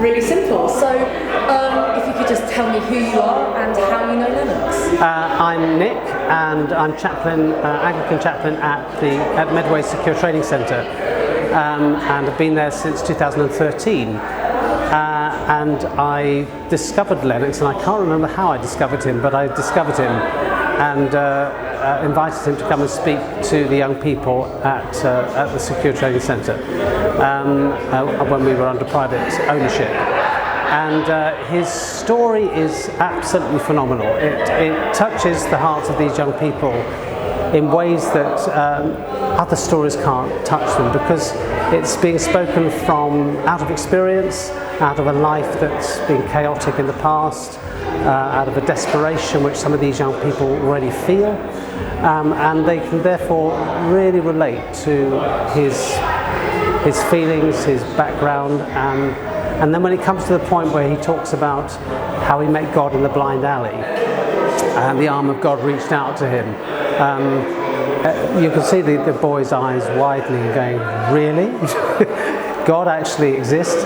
really simple. So if you could just tell me who you are and how you know Lennox. I'm Nick, and I'm chaplain, Anglican chaplain at Medway Secure Training Centre, and I've been there since 2013. And I discovered Lennox, and I can't remember how I discovered him, but I discovered him and invited him to come and speak to the young people at the Secure Training Centre when we were under private ownership. And his story is absolutely phenomenal. It touches the hearts of these young people in ways that other stories can't touch them, because it's being spoken from out of experience, out of a life that's been chaotic in the past, out of a desperation which some of these young people already feel, and they can therefore really relate to his feelings, his background, and then when it comes to the point where he talks about how he met God in the blind alley and the arm of God reached out to him, you can see the boy's eyes widening and going, really? God actually exists?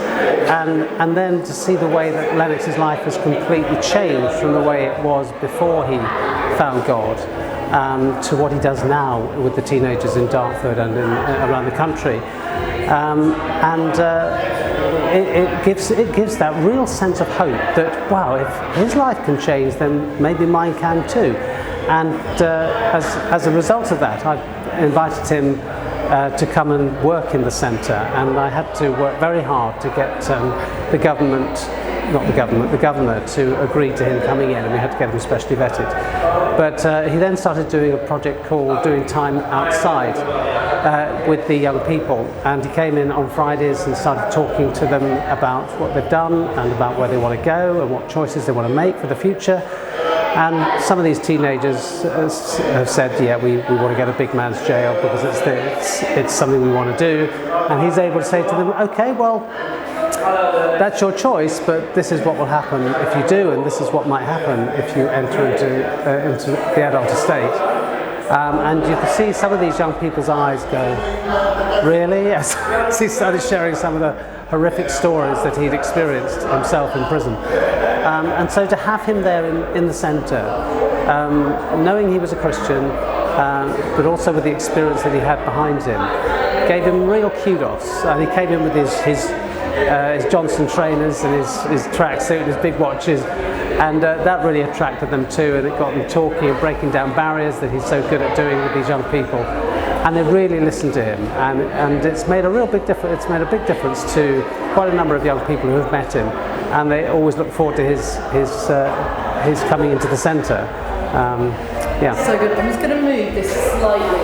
And then to see the way that Lennox's life has completely changed from the way it was before he found God to what he does now with the teenagers in Dartford and around the country. It gives that real sense of hope that, wow, if his life can change, then maybe mine can too. And as a result of that, I invited him to come and work in the centre, and I had to work very hard to get the governor to agree to him coming in, and we had to get him specially vetted. But he then started doing a project called Doing Time Outside with the young people, and he came in on Fridays and started talking to them about what they've done and about where they want to go and what choices they want to make for the future. And some of these teenagers have said, yeah, we want to get a big man's jail because it's something we want to do. And he's able to say to them, okay, well, that's your choice, but this is what will happen if you do, and this is what might happen if you enter into the adult estate. And you can see some of these young people's eyes go, really? As he started sharing some of the horrific stories that he'd experienced himself in prison. And so to have him there in the centre, knowing he was a Christian, but also with the experience that he had behind him, gave him real kudos. And he came in with his Johnson trainers and his tracksuit and his big watches, and that really attracted them too, and it got them talking and breaking down barriers that he's so good at doing with these young people. And they really listened to him, and it's made a real big difference. It's made a big difference to quite a number of young people who have met him, and they always look forward to his coming into the centre. Yeah. So good. I'm just going to move this slightly